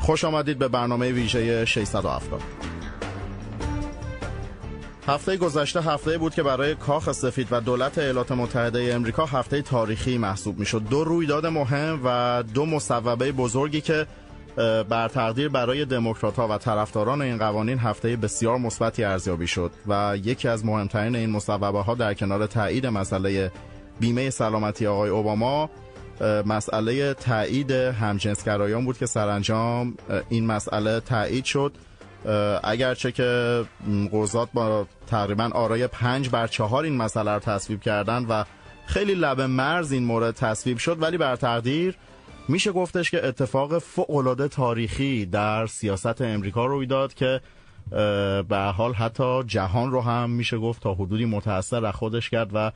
خوش آمدید به برنامه ویژه 670. هفته گذشته هفته بود که برای کاخ سفید و دولت ایالات متحده امریکا هفته تاریخی محسوب میشد. دو رویداد مهم و دو مصوبه بزرگی که بر تقدیر برای دموکرات‌ها و طرفداران این قوانین هفته بسیار مثبتی ارزیابی شد و یکی از مهمترین این مصوبه‌ها در کنار تایید مسئله بیمه سلامتی آقای اوباما، مسئله تایید همجنسگرایان بود که سرانجام این مسئله تایید شد، اگرچه که قضات با تقریبا آرای 5-4 این مسئله رو تصویب کردن و خیلی لب مرز این مورد تصویب شد، ولی بر تقدیر میشه گفتش که اتفاق فوق‌العاده تاریخی در سیاست امریکا روی داد که به حال حتی جهان رو هم میشه گفت تا حدودی متأثر از خودش کرد و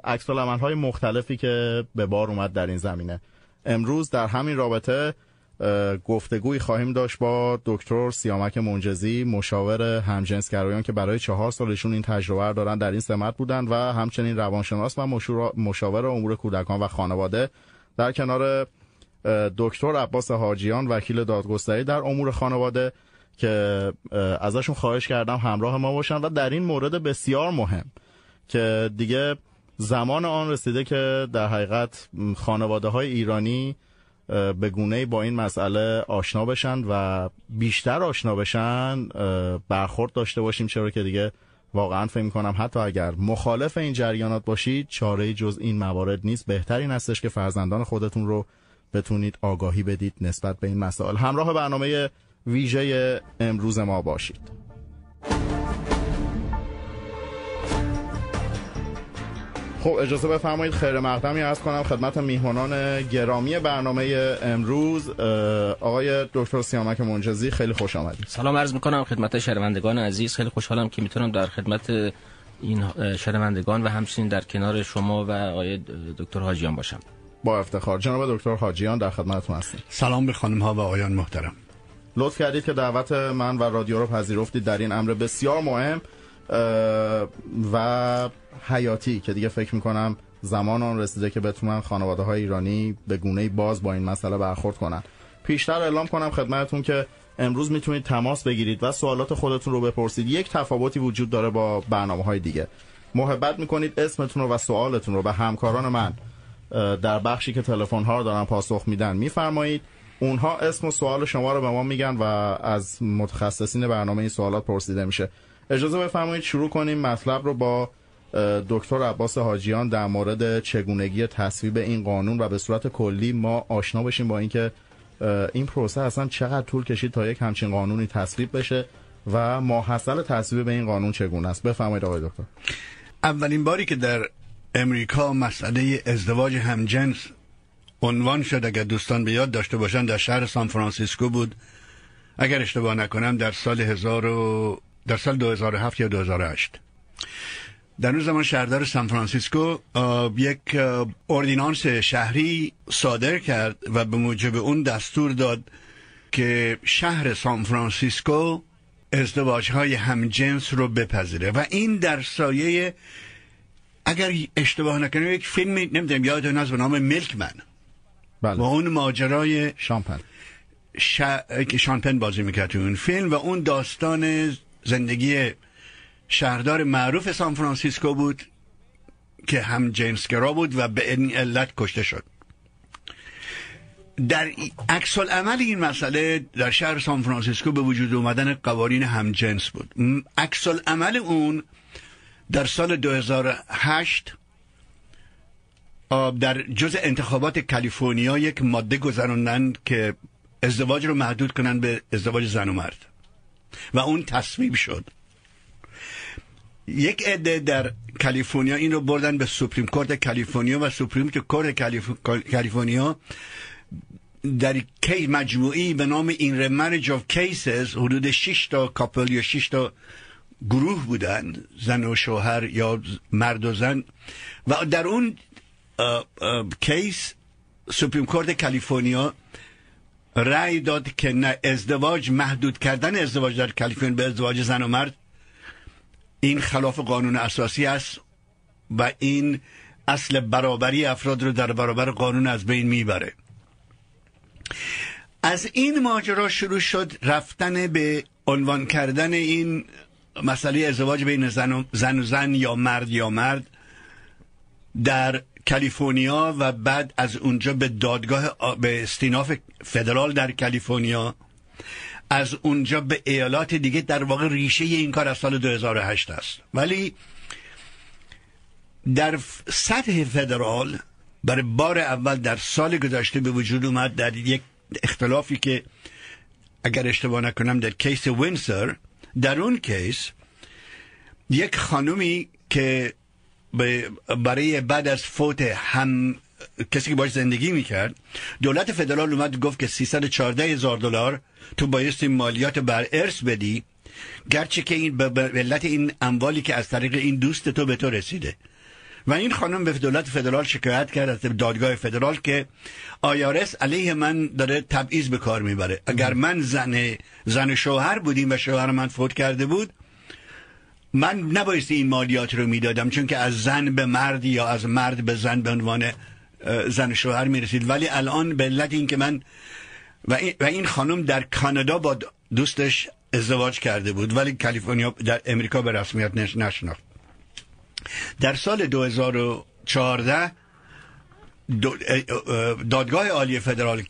عکس‌العمل‌های مختلفی که به بار اومد در این زمینه. امروز در همین رابطه گفتگویی خواهیم داشت با دکتر سیامک منجزی، مشاور همجنسگرایان که برای 4 سالشون این تجربه دارن، در این سمت بودن و همچنین روانشناس و مشاور امور کودکان و خانواده، در کنار دکتر عباس حاجیان، وکیل دادگستری در امور خانواده، که ازشون خواهش کردم همراه ما باشن و در این مورد بسیار مهم که دیگه زمان آن رسیده که در حقیقت خانواده‌های ایرانی به گونه‌ای با این مسئله آشنا بشن و بیشتر آشنا بشن، برخورد داشته باشیم، چرا که دیگه واقعا فکر می‌کنم حتی اگر مخالف این جریانات باشید چاره‌ای جز این موارد نیست. بهترین هستش که فرزندان خودتون رو بتونید آگاهی بدید نسبت به این مسائل. همراه برنامه ویژه امروز ما باشید. خب اجازه بفرمایید خیر مقدمی عرض کنم خدمت میهمانان گرامی برنامه امروز. آقای دکتر سیامک منجزی، خیلی خوش آمدید. سلام عرض میکنم خدمت شنوندگان عزیز. خیلی خوشحالم که میتونم در خدمت این شنوندگان و همچنین در کنار شما و آقای دکتر حاجیان باشم. با افتخار. جناب دکتر حاجیان در خدمتتون هستیم. سلام به خانم ها و آقایان محترم. لطف کردید که دعوت من و رادیو رو پذیرفتید در این امر بسیار مهم و حیاتی که دیگه فکر میکنم زمان آن رسیده که بتونن خانواده‌های ایرانی به گونه‌ای باز با این مسئله برخورد کنن. پیشتر اعلام کنم خدمتتون که امروز میتونید تماس بگیرید و سوالات خودتون رو بپرسید. یک تفاوتی وجود داره با برنامه‌های دیگه. محبت میکنید اسمتون رو و سوالتون رو به همکاران من در بخشی که تلفن‌ها رو دارن پاسخ میدن میفرمایید. اونها اسم و سوال شما رو به ما میگن و از متخصصین برنامه این سوالات پرسیده میشه. اجازه بفرمایید شروع کنیم مطلب رو با دکتر عباس حاجیان در مورد چگونگی تصویب این قانون و به صورت کلی ما آشنا بشیم با اینکه این پروسه اصلا چقدر طول کشید تا یک همچین قانونی تصویب بشه و ماحصل تصویب این قانون چگونه است. بفرمایید آقای دکتر. اولین باری که در امریکا مسئله ازدواج همجنس عنوان شد، اگر دوستان به یاد داشته باشن، در شهر سان فرانسیسکو بود، اگر اشتباه نکنم در سال 2007 یا 2008. در اون زمان شهردار سان فرانسیسکو یک اردینانس شهری صادر کرد و به موجب اون دستور داد که شهر سان فرانسیسکو ازدواج‌های همجنس رو بپذیره و این در سایه، اگر اشتباه نکنم، یک فیلم نمیدونم یادتون هست به نام میلکمن. بله. و اون ماجرای شامپن بازی میکرد تو اون فیلم و اون داستان زندگی شهردار معروف سان فرانسیسکو بود که هم جنسگرا بود و به این علت کشته شد. در عکس العمل این مسئله در شهر سان فرانسیسکو به وجود اومدن قوانین همجنس بود. عکس العمل اون در سال 2008 در جزء انتخابات کالیفرنیا یک ماده گذراندن که ازدواج رو محدود کنن به ازدواج زن و مرد و اون تصویب شد. یک عده در کالیفرنیا این رو بردن به سوپریم کورت کالیفرنیا و سوپریم کورت کالیفرنیا در مجموعی به نام این مریج آف کیسز حدود 6 تا کاپل یا 6 تا گروه بودن، زن و شوهر یا مرد و زن، و در اون کیس سوپریم کورت کالیفرنیا رأی داد که نه، ازدواج، محدود کردن ازدواج در کالیفرنیا به ازدواج زن و مرد، این خلاف قانون اساسی است و این اصل برابری افراد رو در برابر قانون از بین میبره. از این ماجرا شروع شد رفتن به عنوان کردن این مسئله ازدواج بین زن و زن یا مرد در کالیفرنیا و بعد از اونجا به دادگاه به استیناف فدرال در کالیفرنیا، از اونجا به ایالات دیگه. در واقع ریشه این کار از سال 2008 است، ولی در سطح فدرال برای بار اول در سال گذشته به وجود اومد در یک اختلافی که اگر اشتباه نکنم در کیس وینسر، در اون کیس یک خانومی که برای بعد از فوت کسی که باش زندگی میکرد، دولت فدرال اومد گفت که $314,000 تو بایستی مالیات بر ارث بدی، گرچه که این به علت این اموالی که از طریق این دوست تو به تو رسیده. و این خانم به دولت فدرال شکایت کرد از دادگاه فدرال که آیارس علیه من داره تبعیض به کار میبره. اگر من زن شوهر بودیم و شوهر من فوت کرده بود، من نبایستی این مالیات رو میدادم، چون که از زن به مرد یا از مرد به زن به عنوان زن شوهر میرسید. ولی الان به علت این که من و این خانم در کانادا با دوستش ازدواج کرده بود، ولی کالیفرنیا در امریکا به رسمیت نشناخت. در سال 2014 دادگاه عالی فدرال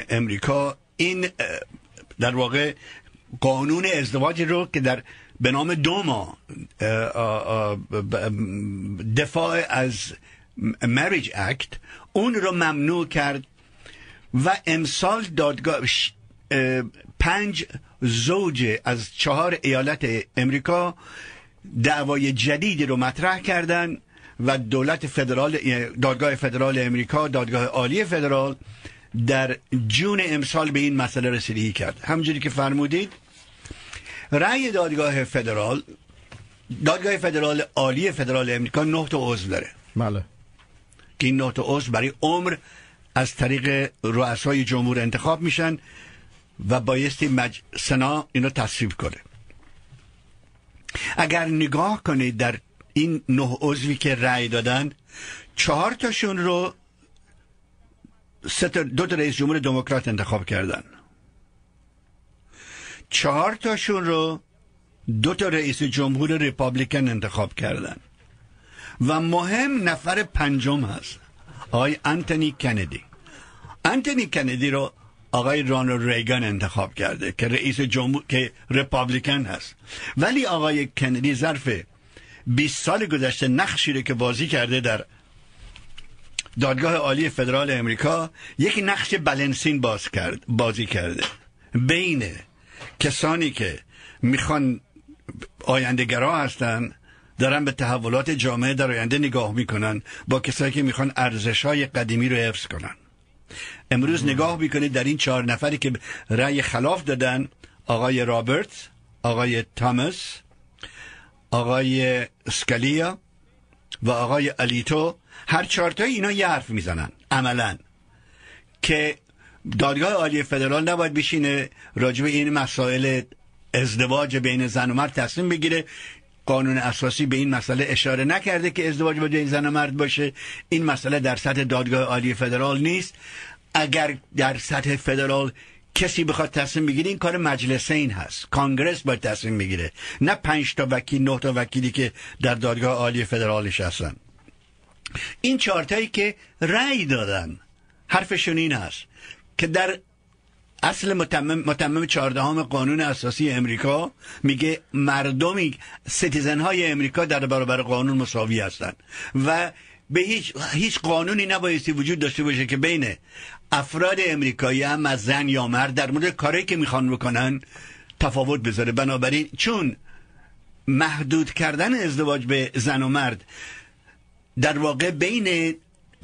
امریکا این در واقع قانون ازدواج رو که به نام دوما دفاع از مریج اکت، اون رو ممنوع کرد و امسال دادگاه 5 زوج از 4 ایالت امریکا دعوای جدیدی رو مطرح کردن و دولت فدرال، دادگاه فدرال امریکا، دادگاه عالی فدرال در جون امسال به این مسئله رسیدگی کرد. همونجوری که فرمودید، رأی دادگاه فدرال عالی فدرال امریکا 9 تا عضو داره. بله. که این 9 تا عضو برای عمر از طریق رؤسای جمهور انتخاب میشن و بایستی سنا اینو تصویب کنه. اگر نگاه کنید در این 9 عضوی که رأی دادن، 4 تاشون رو 2 تا رئیس جمهور دموکرات انتخاب کردن، 4 تاشون رو 2 تا رئیس جمهور ریپابلیکن انتخاب کردن و مهم نفر 5 هست آقای آنتونی کندی رو آقای رونالد ریگان انتخاب کرده که رئیس جمهور که ریپابلیکن هست. ولی آقای کندی ظرف 20 سال گذشته نقشی رو که بازی کرده در دادگاه عالی فدرال امریکا، یک نقش بلنسین بازی کرده بین کسانی که میخوان آینده‌گرا هستن، دارن به تحولات جامعه در آینده نگاه میکنن، با کسایی که میخوان ارزش‌های قدیمی رو حفظ کنن. امروز نگاه میکنید در این 4 نفری که رأی خلاف دادن، آقای رابرت، آقای تامس، آقای اسکالیا و آقای الیتو، هر 4 تا اینا یه حرف میزنن عملاً که دادگاه عالی فدرال نباید بشینه راجع به این مسائل ازدواج بین زن و مرد تصمیم بگیره. قانون اساسی به این مسئله اشاره نکرده که ازدواج بین زن و مرد باشه. این مسئله در سطح دادگاه عالی فدرال نیست. اگر در سطح فدرال کسی بخواد تصمیم بگیره، این کار مجلسین هست، کانگرس باید تصمیم بگیره، نه 5 تا وکیل 9 تا وکیلی که در دادگاه عالی فدرالش هستن. این 4 تایی که رأی دادن حرفشون این هست که در اصل متمم 14 قانون اساسی امریکا میگه مردمی، سیتیزن های امریکا در برابر قانون مساوی هستند و به هیچ قانونی نبایستی وجود داشته باشه که بین افراد امریکایی، هم از زن یا مرد، در مورد کاری که میخوان بکنن تفاوت بذاره. بنابراین چون محدود کردن ازدواج به زن و مرد در واقع بین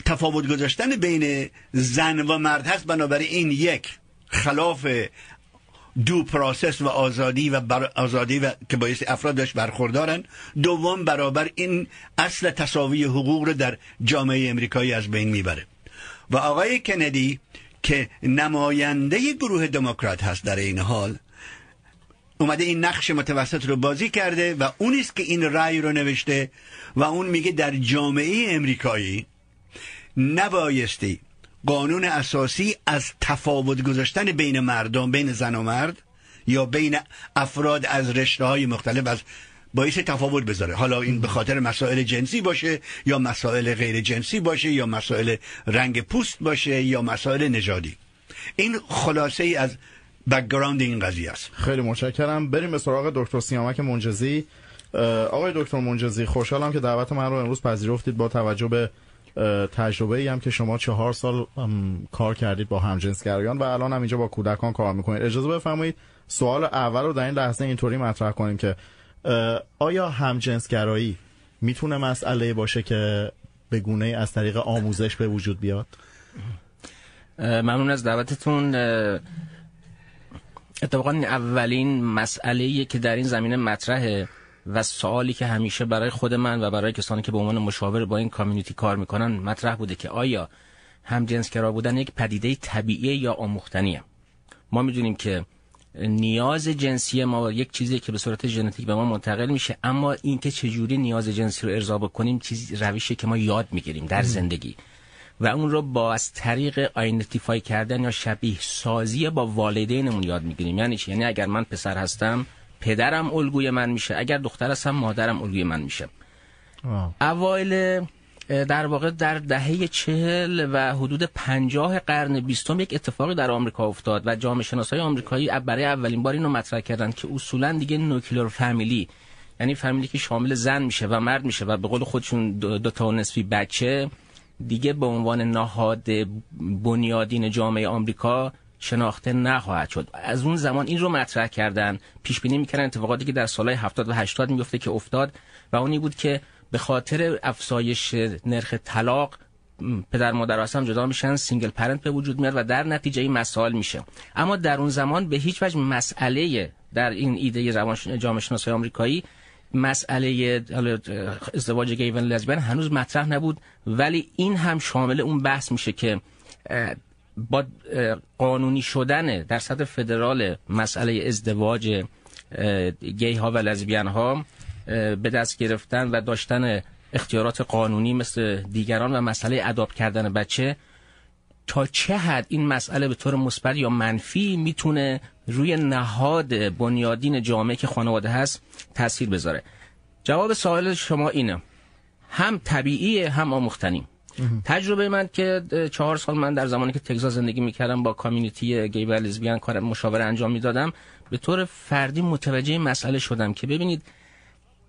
تفاوت گذاشتن بین زن و مرد هست، بنابراین این یک خلاف دو پروسس و آزادی و که بایستی افراد داشت برخوردارن. دوم، برابر این اصل تساوی حقوق رو در جامعه امریکایی از بین میبره. و آقای کندی که نماینده گروه دموکرات هست در این حال، اومده این نقش متوسط رو بازی کرده و اونیست که این رأی رو نوشته و اون میگه در جامعه امریکایی نبایستی قانون اساسی از تفاوت گذاشتن بین مردم، بین زن و مرد یا بین افراد از رشته‌های مختلف از باعث تفاوت بذاره. حالا این به خاطر مسائل جنسی باشه یا مسائل غیر جنسی باشه یا مسائل رنگ پوست باشه یا مسائل نژادی. این خلاصه ای از بک‌گراند این قضیه است. خیلی متشکرم. بریم به سراغ دکتر سیامک منجزی. آقای دکتر منجزی، خوشحالم که دعوت من رو امروز پذیرفتید با توجه به تجربه‌ای هم که شما 4 سال کار کردید با همجنسگرایان و الان هم اینجا با کودکان کار میکنید. اجازه بفرمایید سوال اول رو در این لحظه اینطوری مطرح کنیم که آیا همجنسگرایی میتونه مسئله باشه که به گونه‌ای از طریق آموزش به وجود بیاد؟ ممنون از دعوتتون. اتفاقا اولین مسئله‌ای که در این زمینه مطرحه و سوالی که همیشه برای خود من و برای کسانی که به عنوان مشاور با این کامیونیتی کار میکنن مطرح بوده که آیا همجنسگرا بودن یک پدیده طبیعی یا آموختنیه؟ ما میدونیم که نیاز جنسی ما یک چیزی که به صورت ژنتیک به ما منتقل میشه، اما این که چجوری نیاز جنسی رو ارضا بکنیم چیزی روشی که ما یاد میگیریم در زندگی و اون رو با از طریق آیدنتیفای کردن یا شبیه سازی با والدینمون یاد میگیریم. یعنی چی؟ یعنی اگر من پسر هستم پدرم الگوی من میشه، اگر دختر هستم مادرم الگوی من میشه. اوایل در واقع در دهه 40 و حدود 50 قرن 20 یک اتفاقی در آمریکا افتاد و جامعه شناسای آمریکایی برای اولین بار اینو مطرح کردن که اصولا دیگه نوکلیر فامیلی، یعنی فامیلی که شامل زن میشه و مرد میشه و به قول خودشون 2 تا نصفی بچه، دیگه به عنوان نهاد بنیادین جامعه آمریکا شناخته نخواهد شد. از اون زمان این رو مطرح کردن، پیش بینی میکردن اتفاقاتی که در سالهای 70 و 80 میفته که افتاد و اونی بود که به خاطر افزایش نرخ طلاق پدر مادر هم جدا میشن، سینگل پرنت به وجود میاد و در نتیجه این مسائل میشه. اما در اون زمان به هیچ وجه مسئله در این ایده جامعه شناسای آمریکایی مسئله ازدواج گی و لزبیان هنوز مطرح نبود، ولی این هم شامل اون بحث میشه که با قانونی شدن در سطح فدرال مسئله ازدواج گی ها و لزبیان ها به دست گرفتن و داشتن اختیارات قانونی مثل دیگران و مسئله اداپت کردن بچه، تا چه حد این مسئله به طور مثبت یا منفی میتونه روی نهاد بنیادین جامعه که خانواده هست تاثیر بذاره. جواب سوال شما اینه، هم طبیعیه هم آموختنی. تجربه من که 4 سال من در زمانی که تگزاس زندگی میکردم با کامیونیتی گی و لزبیان کار مشاوره انجام میدادم، به طور فردی متوجه مسئله شدم که ببینید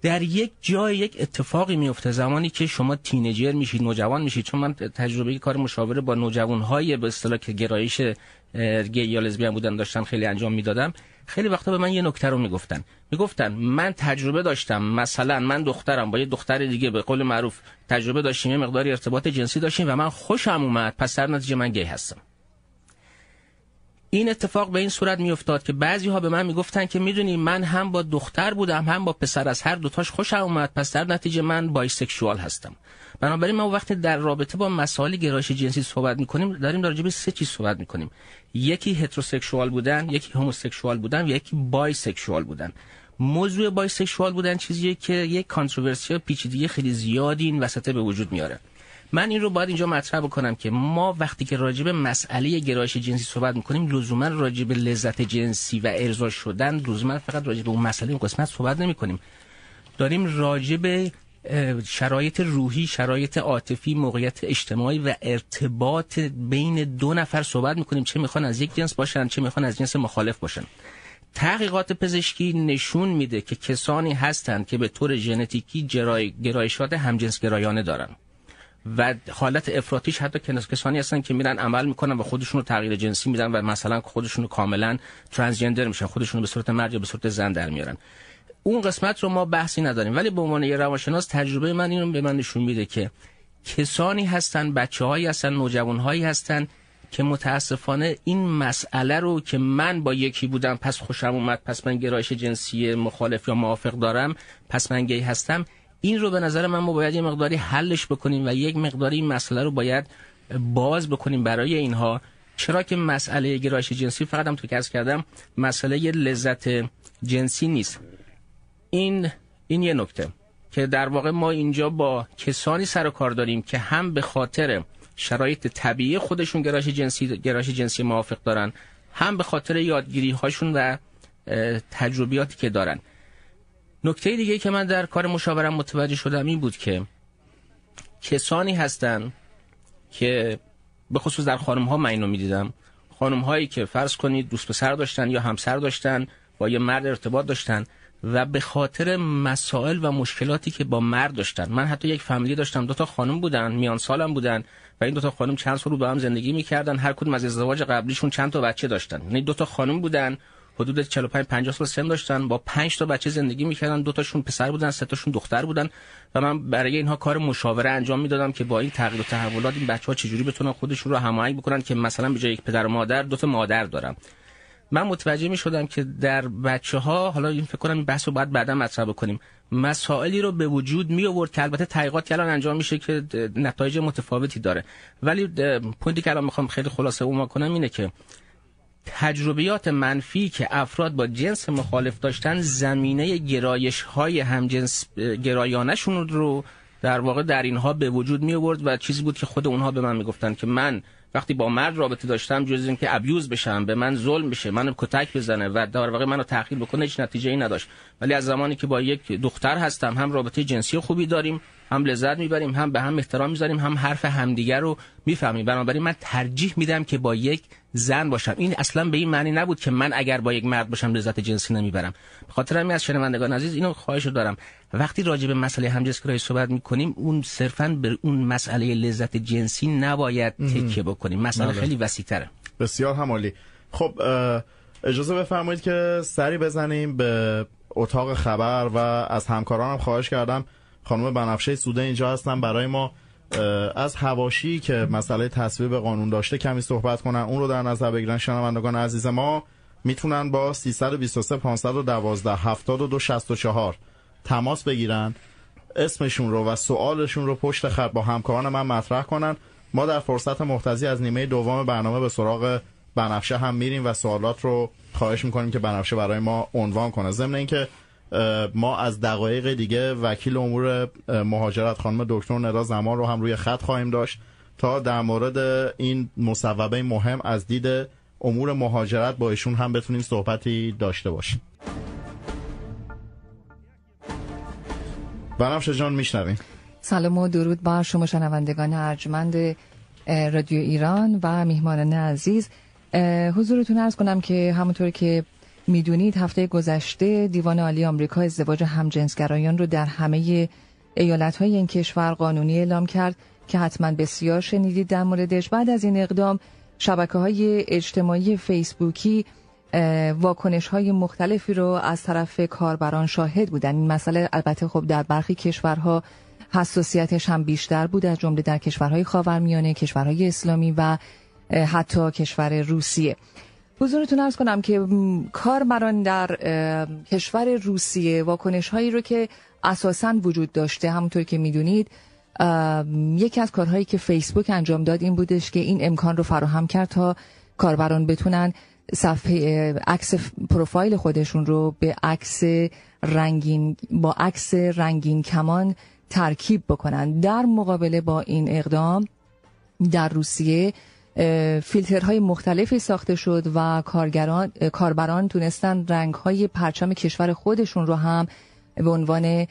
در یک جای یک اتفاقی میفته زمانی که شما تینیجر میشید، نوجوان میشید. چون من تجربه کار مشاوره با نوجوانهای به اصطلاح که گرایش گی یا لزبیان بودن داشتن خیلی انجام میدادم، خیلی وقتا به من یه نکته رو میگفتن من تجربه داشتم، مثلا من دخترم با یه دختر دیگه به قول معروف تجربه داشتیم، یه مقداری ارتباط جنسی داشتیم و من خوشم اومد، پس در نتیجه من گی هستم. این اتفاق به این صورت میافتاد که بعضی ها به من میگفتن که میدونی من هم با دختر بودم هم با پسر، از هر دوتاش خوشم اومد، پس در نتیجه من بایسکشوال هستم. بنابراین ما وقتی در رابطه با مسائل گرایش جنسی صحبت میکنیم داریم در رابطه 3 چیز صحبت میکنیم: یکی هتروسکسوال بودن، یکی هوموسکسوال بودن و یکی بایسکشوال بودن. موضوع بایسکشوال بودن چیزیه که یک کانتروورسی و پیچیدگی خیلی زیادی این وسط به وجود میاره. من این رو باید اینجا مطرح بکنم که ما وقتی که راجع به مسئله گرایش جنسی صحبت میکنیم لزوما راجع به لذت جنسی و ارضا شدن لزوما فقط راجع به اون مسئله اون قسمت صحبت نمیکنیم. داریم راجع به شرایط روحی، شرایط عاطفی، موقعیت اجتماعی و ارتباط بین 2 نفر صحبت میکنیم، چه میخوان از یک جنس باشن چه میخوان از جنس مخالف باشن. تحقیقات پزشکی نشون میده که کسانی هستند که به طور ژنتیکی گرایشات همجنسگرایانه دارن و حالت افراطیش حتی کسانی هستن که میرن عمل میکنن و خودشون رو تغییر جنسی میدن و مثلا خودشون رو کاملا ترانسجندر میشن، خودشون رو به صورت مرد یا به صورت زن در میارن. اون قسمت رو ما بحثی نداریم، ولی به عنوان یه روانشناس تجربه من اینو به من نشون میده که کسانی هستن، بچه‌هایی هستن، نوجوان‌هایی هستن که متاسفانه این مسئله رو که من با یکی بودم پس خوشم اومد، پس من گرایش جنسی مخالف یا موافق دارم، پس من گی هستم، این رو به نظر من ما باید یه مقداری حلش بکنیم و یک مقداری این مسئله رو باید باز بکنیم برای اینها. چرا که مسئله گرایش جنسی فقط هم تو که عرض کردم مسئله لذت جنسی نیست. این یه نکته که در واقع ما اینجا با کسانی سر و کار داریم که هم به خاطر شرایط طبیعی خودشون گرایش جنسی موافق دارن، هم به خاطر یادگیری هاشون و تجربیاتی که دارن. نکته دیگه که من در کار مشاورم متوجه شدم این بود که کسانی هستن که به خصوص در خانم ها من اینو میدیدم، خانم هایی که فرض کنید دوست پسر داشتن یا همسر داشتن، با یه مرد ارتباط داشتن و به خاطر مسائل و مشکلاتی که با مرد داشتن، من حتی یک فامیلی داشتم 2 خانم بودن، میان سالم بودن و این 2 خانم چند سال رو با هم زندگی میکردن، هر کدوم از ازدواج قبلیشون چند تا بچه داشتن. یعنی 2 خانم بودن حدود 45-50 سال سن داشتن، با 5 تا بچه زندگی میکردن، 2 تاشون پسر بودن، 3 تاشون دختر بودن و من برای اینها کار مشاوره انجام میدادم که با این تغییر و تحولات این بچه‌ها چجوری بتونن خودشون رو هماهنگ بکنن که مثلا به جای یک پدر و مادر 2 مادر دارن. من متوجه میشدم که در بچه‌ها، حالا این فکر کنم این بحثو بعد بعدا مطرح بکنیم، مسائلی رو به وجود می آورد که البته تحقیقات الان انجام میشه که نتایج متفاوتی داره، ولی پوینتی که الان میخوام خیلی خلاصه اون کنم اینه که تجربیات منفی که افراد با جنس مخالف داشتن زمینه گرایش‌های همجنس گرایانه‌شون رو در واقع در اینها به وجود می آورد و چیزی بود که خود اونها به من میگفتن که من وقتی با مرد رابطه داشتم جز این که ابیوز بشم، به من ظلم بشه، منو کتک بزنه و در واقع منو تحقیر بکنه، هیچ نتیجه‌ای نداشت. ولی از زمانی که با یک دختر هستم، هم رابطه جنسی خوبی داریم، هم لذت میبریم، هم به هم احترام میذاریم، هم حرف همدیگر رو میفهمیم، بنابراین من ترجیح میدم که با یک زن باشم. این اصلا به این معنی نبود که من اگر با یک مرد باشم لذت جنسی نمیبرم. به خاطر همین از شنوندگان عزیز اینو خواهش دارم، وقتی راجع به مسئله همجنسگرایی صحبت میکنیم اون صرفاً به اون مسئله لذت جنسی نباید تکیه بکنیم، مسئله خیلی وسیع‌تره. بسیار عالی. خب اجازه بفرمایید که سری بزنیم به اتاق خبر و از همکارانم خواهش کردم، خانم بنفشه سوده اینجا هستن، برای ما از حواشی که مسئله تصویب قانون داشته کمی صحبت کنن، اون رو در نظر بگیرن. شنوندگان عزیز ما میتونن با 323 512 72 64 تماس بگیرن، اسمشون رو و سوالشون رو پشت خط با همکاران من مطرح کنن. ما در فرصت مختزی از نیمه دوم برنامه به سراغ بنفشه هم میریم و سوالات رو خواهش میکنیم که بنفشه برای ما عنوان کنه. ضمن اینکه ما از دقایق دیگه وکیل امور مهاجرت خانم دکتر ندا زمان رو هم روی خط خواهیم داشت تا در مورد این مصوبه مهم از دید امور مهاجرت با ایشون هم بتونیم صحبتی داشته باشیم. بنفشه جان میشنویم. سلام و درود بر شما شنوندگان ارجمند رادیو ایران و میهمانان عزیز. حضورتون عرض کنم که همونطور که میدونید هفته گذشته دیوان عالی آمریکا ازدواج همجنسگرایان رو در همه ایالت‌های این کشور قانونی اعلام کرد که حتما بسیار شنیدید در موردش. بعد از این اقدام شبکه‌های اجتماعی فیسبوکی واکنش‌های مختلفی رو از طرف کاربران شاهد بودن. این مسئله البته خب در برخی کشورها حساسیتش هم بیشتر بود، از جمله در کشورهای خاورمیانه، کشورهای اسلامی و حتی کشور روسیه. حضورتون عرض کنم که کاربران در کشور روسیه واکنش‌هایی رو که اساساً وجود داشته، همونطور که میدونید یکی از کارهایی که فیسبوک انجام داد این بودش که این امکان رو فراهم کرد تا کاربران بتونن صفحه عکس پروفایل خودشون رو به عکس رنگین کمان ترکیب بکنن. در مقابله با این اقدام در روسیه فیلترهای مختلفی ساخته شد و کاربران تونستن رنگ‌های پرچم کشور خودشون رو هم به عنوان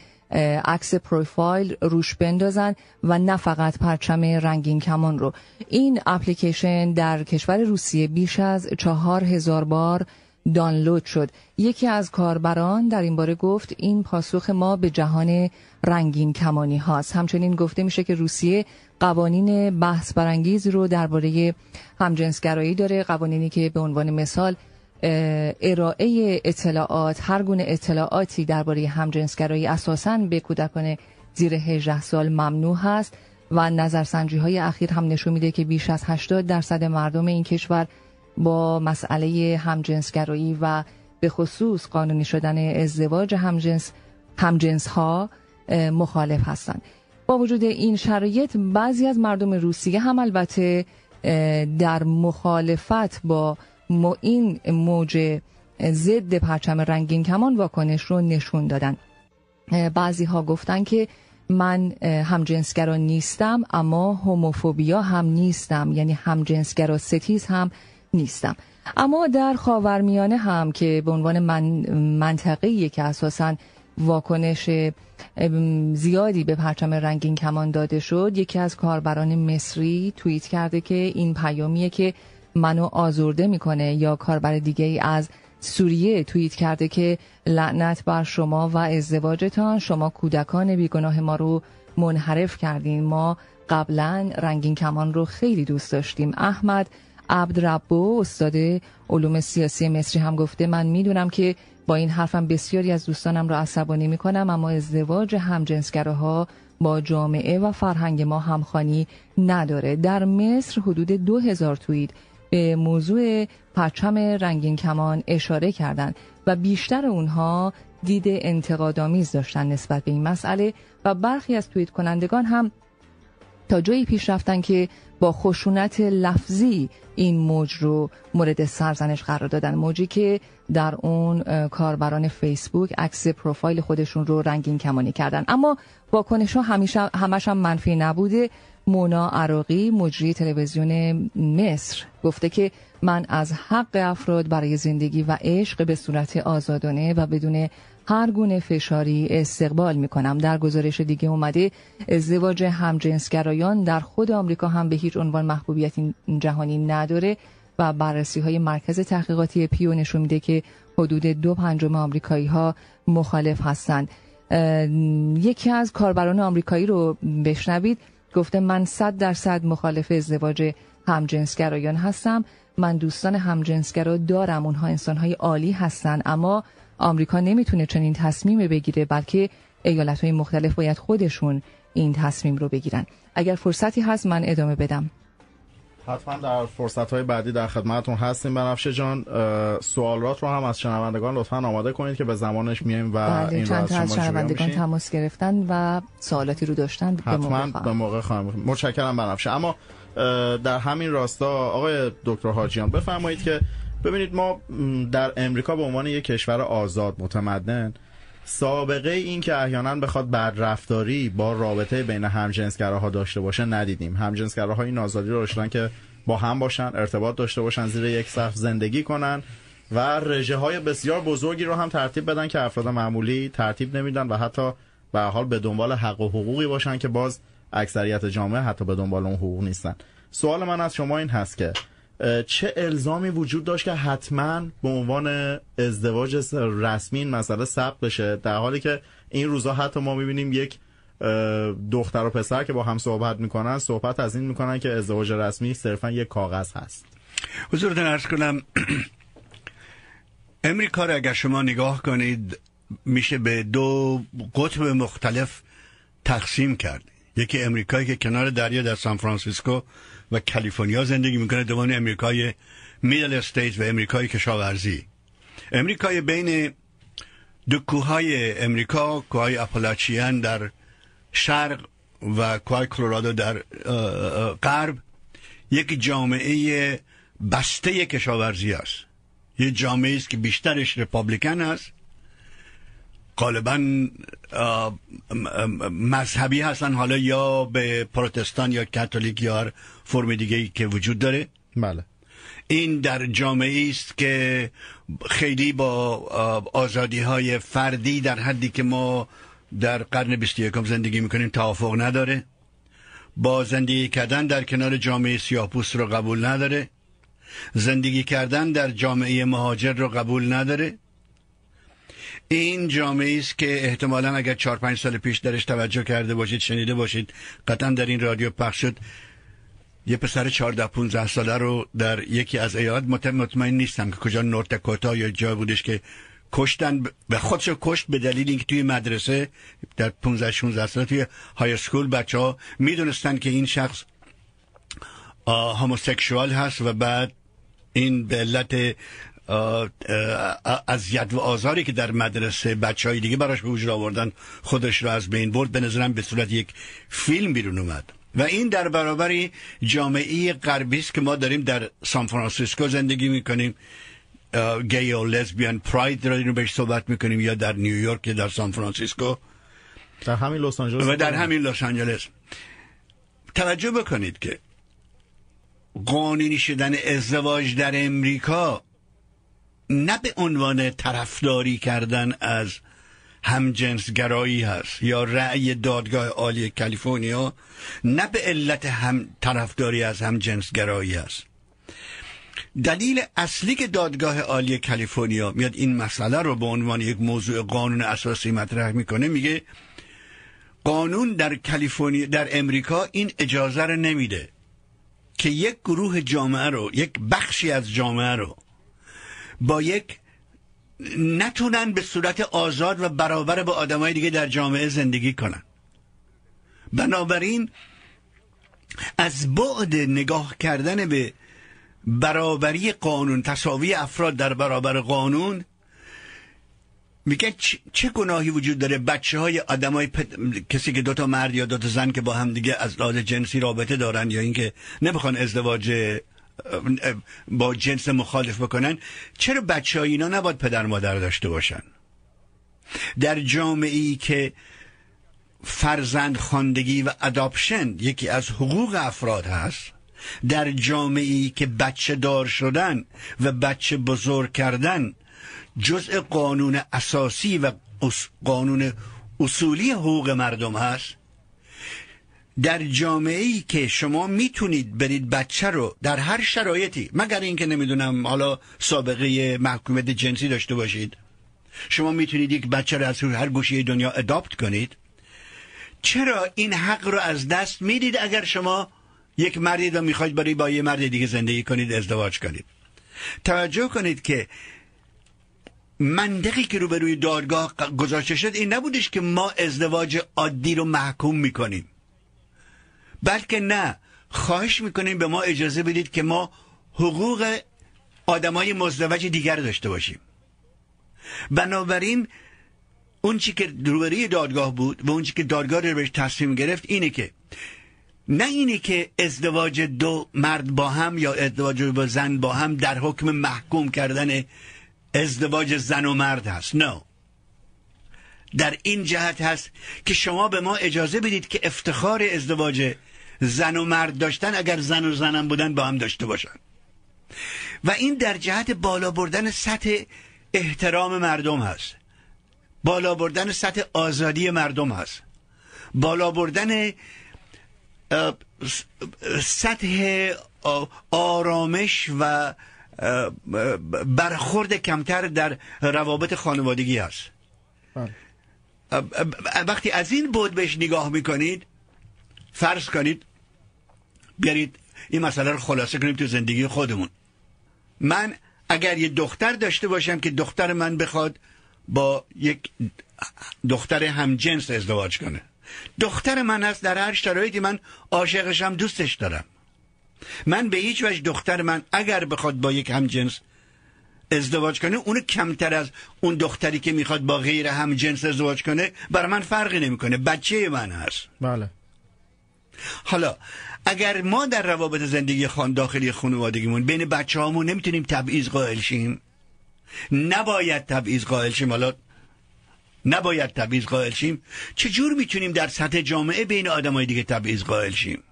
عکس پروفایل روش بندازن و نه فقط پرچم رنگین کمان رو. این اپلیکیشن در کشور روسیه بیش از 4000 بار دانلود شد. یکی از کاربران در این باره گفت این پاسخ ما به جهان رنگین کمانی هاست. همچنین گفته میشه که روسیه قوانین بحث برانگیز رو درباره همجنسگرایی داره، قوانینی که به عنوان مثال ارائه اطلاعات، هر گونه اطلاعاتی درباره همجنسگرایی اساساً به کودکان زیر 18 سال ممنوع هست و نظرسنجی‌های اخیر هم نشون میده که بیش از 80% مردم این کشور با مسئله همجنسگرایی و به خصوص قانونی شدن ازدواج همجنس ها مخالف هستند. با وجود این شرایط بعضی از مردم روسیه هم البته در مخالفت با این موج ضد پرچم رنگین کمان واکنش رو نشون دادن. بعضی ها گفتن که من همجنسگرا نیستم اما هوموفوبیا هم نیستم، یعنی همجنسگرا ستیز هم نیستم. اما در خاورمیانه هم که به عنوان منطقه‌ای که اساساً واکنش زیادی به پرچم رنگین کمان داده شد، یکی از کاربران مصری توییت کرده که این پیامیه که منو آزرده میکنه، یا کاربر دیگه ای از سوریه توییت کرده که لعنت بر شما و ازدواجتان، شما کودکان بیگناه ما رو منحرف کردین، ما قبلا رنگین کمان رو خیلی دوست داشتیم. احمد عبدربو استاد علوم سیاسی مصری هم گفته من میدونم که با این حرفم بسیاری از دوستانم رو عصبانی میکنم، اما ازدواج همجنسگراها با جامعه و فرهنگ ما همخوانی نداره. در مصر حدود 2000 توییت به موضوع پرچم رنگین کمان اشاره کردند و بیشتر اونها دید انتقادآمیز داشتن نسبت به این مسئله و برخی از توییت کنندگان هم تا جایی پیش رفتن که با خشونت لفظی این موج رو مورد سرزنش قرار دادن، موجی که در اون کاربران فیسبوک عکس پروفایل خودشون رو رنگین کمانی کردن. اما واکنش‌ها همش هم منفی نبوده. مونا عراقی مجری تلویزیون مصر گفته که من از حق افراد برای زندگی و عشق به صورت آزادانه و بدون هر گونه فشاری استقبال میکنم. در گزارش دیگه اومده ازدواج همجنسگرایان در خود آمریکا هم به هیچ عنوان محبوبیت جهانی نداره و بررسی های مرکز تحقیقاتی پیو نشون میده که حدود 2/5 آمریکایی ها مخالف هستند. یکی از کاربران آمریکایی رو بشنوید، گفته من 100% مخالف ازدواج همجنسگرایان هستم. من دوستان همجنسگرا دارم، اونها انسانهای عالی هستن، اما آمریکا نمیتونه چنین تصمیم بگیره، بلکه ایالت‌های مختلف باید خودشون این تصمیم رو بگیرن. اگر فرصتی هست من ادامه بدم. حتما در فرصت‌های بعدی در خدمتتون هستیم. بنفشه جان، سوالات رو هم از شنوندگان لطفاً آماده کنید که به زمانش میایم و این چند تا از شنوندگان تماس گرفتن و سوالاتی رو داشتن حتما به موقع خواهم. متشکرم بنفشه. اما در همین راستا آقای دکتر حاجیان بفرمایید که ببینید ما در امریکا به عنوان یک کشور آزاد متمدن سابقه این که احیانا بخواد بدرفتاری با رابطه بین همجنسگراها داشته باشه ندیدیم. همجنسگراها این آزادی رو داشتن که با هم باشن، ارتباط داشته باشن، زیر یک سقف زندگی کنن و رژه های بسیار بزرگی رو هم ترتیب بدن که افراد معمولی ترتیب نمیدن و حتی به هر حال به دنبال حق و حقوقی باشن که باز اکثریت جامعه حتی به دنبال اون حقوق نیستن. سوال من از شما این هست که چه الزامی وجود داشت که حتما به عنوان ازدواج رسمی این مسئله ثبت بشه، در حالی که این روزا حتی ما میبینیم یک دختر و پسر که با هم صحبت میکنن صحبت از این میکنن که ازدواج رسمی صرفا یک کاغذ هست. حضورتون عرض کنم امریکا را اگر شما نگاه کنید میشه به 2 قطب مختلف تقسیم کرد. یکی امریکایی که کنار دریا در سان فرانسیسکو و کالیفرنیا زندگی میکنه، دوم امریکای میدل استیت و امریکای کشاورزی. امریکای بین 2 کوههای امریکا، کوههای اپالاچیان در شرق و کوههای کلرادو در غرب، یک جامعه بسته کشاورزی است. یه جامعه است که بیشترش ریپابلیکن است، غالبا مذهبی هستن، حالا یا به پروتستان یا کاتولیک یا فرم دیگه‌ای که وجود داره. بله. این در جامعه است که خیلی با آزادی‌های فردی در حدی که ما در قرن 21 زندگی میکنیم توافق نداره. با زندگی کردن در کنار جامعه سیاه‌پوست رو قبول نداره. زندگی کردن در جامعه مهاجر رو قبول نداره. این جامعه است که احتمالاً اگر 4-5 سال پیش درش توجه کرده باشید، شنیده باشید، قطعا در این رادیو پخش شد، یه پسر 14-15 ساله رو در یکی از ایالات، مطمئن نیستم که کجا، نورت داکوتا یا جا بودش، که کشتن و خودشو کشت به دلیل اینکه توی مدرسه در 15-16 ساله توی های اسکول بچه‌ها میدونستن که این شخص هوموسکسوال هست و بعد این به علت اذیت و آزاری که در مدرسه بچهای دیگه براش به وجود آوردن خودش رو از بین برد. به نظرم به صورت یک فیلم بیرون اومد و این در برابر جامعه غربی است که ما داریم در سان فرانسیسکو زندگی میکنیم. گی و لزبیان پراید رو بهش صحبت میکنیم، یا در نیویورک یا در سان فرانسیسکو. در همین لس آنجلس و در همین لس آنجلس. توجه بکنید که قانونی شدن ازدواج در امریکا نه به عنوان طرفداری کردن از همجنسگرایی هست یا رأی دادگاه عالی کالیفرنیا، نه به علت طرفداری از همجنسگرایی هست. دلیل اصلی که دادگاه عالی کالیفرنیا میاد این مسئله رو به عنوان یک موضوع قانون اساسی مطرح میکنه، میگه قانون در کالیفرنیا، در امریکا این اجازه رو نمیده که یک گروه جامعه رو، یک بخشی از جامعه رو با یک نتونن به صورت آزاد و برابر با آدمای دیگه در جامعه زندگی کنن. بنابراین از بعد نگاه کردن به برابری قانون، تساوی افراد در برابر قانون، میگه چه گناهی وجود داره بچه های آدمای کسی که دوتا مرد یا دوتا زن که با هم دیگه از لحاظ جنسی رابطه دارن یا اینکه نمیخوان ازدواج با جنس مخالف بکنن، چرا بچه های اینا نباید پدر مادر داشته باشن؟ در جامعه‌ای که فرزند خواندگی و اداپشن یکی از حقوق افراد هست، در جامعه‌ای که بچه دار شدن و بچه بزرگ کردن جزء قانون اساسی و قانون اصولی حقوق مردم هست، در جامعه‌ای که شما میتونید برید بچه رو در هر شرایطی، مگر اینکه نمیدونم حالا سابقه محکومیت جنسی داشته باشید، شما میتونید یک بچه رو از هر گوشه دنیا اداپت کنید، چرا این حق رو از دست میدید اگر شما یک مردی رو میخواید برای با یه مرد دیگه زندگی کنید، ازدواج کنید؟ توجه کنید که منطقی که روبروی دادگاه گذاشته شد این نبودش که ما ازدواج عادی رو محکوم میکنیم، بلکه نه، خواهش میکنیم به ما اجازه بدید که ما حقوق آدمای مزدوج دیگر داشته باشیم. بنابراین اون چی که روبروی دادگاه بود و اون چی که دادگاه رو بهش تصمیم گرفت اینه که نه اینه که ازدواج دو مرد با هم یا ازدواج با زن با هم در حکم محکوم کردن ازدواج زن و مرد هست، نه، در این جهت هست که شما به ما اجازه بدید که افتخار ازدواج زن و مرد داشتن، اگر زن و زنم بودن، با هم داشته باشن. و این در جهت بالا بردن سطح احترام مردم هست، بالا بردن سطح آزادی مردم هست، بالا بردن سطح آرامش و برخورد کمتر در روابط خانوادگی هست. وقتی از این بعد بهش نگاه میکنید، فرض کنید بیارید این مسئله رو خلاصه کنیم تو زندگی خودمون. من اگر یه دختر داشته باشم که دختر من بخواد با یک دختر همجنس ازدواج کنه، دختر من هست، در هر شرایطی من عاشقشم، دوستش دارم، من به هیچ وجه دختر من اگر بخواد با یک همجنس ازدواج کنه اونو کمتر از اون دختری که میخواد با غیر همجنس ازدواج کنه برای من فرقی نمیکنه، بچه من هست. بله. حالا اگر ما در روابط زندگی داخلی خانوادگیمون بین بچه هامون نمیتونیم تبعیض قائل شیم، نباید تبعیض قائل شیم، حالا نباید تبعیض قائل شیم، چجور میتونیم در سطح جامعه بین آدمای دیگه تبعیض قائل شیم؟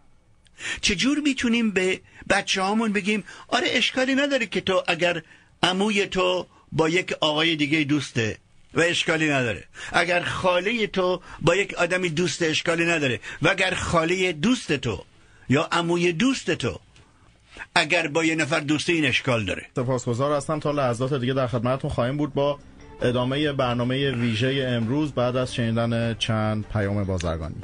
چجور میتونیم به بچه هامون بگیم آره اشکالی نداره که تو اگر عموی تو با یک آقای دیگه دوسته و اشکالی نداره، اگر خاله تو با یک آدمی دوسته اشکالی نداره، و اگر خاله دوست تو یا عموی دوست تو اگر با یه نفر دوسته این اشکال داره. سپاسگزار هستم، تا لحظات دیگه در خدمتتون خواهیم بود با ادامه برنامه ویژه امروز بعد از شنیدن چند پیام بازرگانی.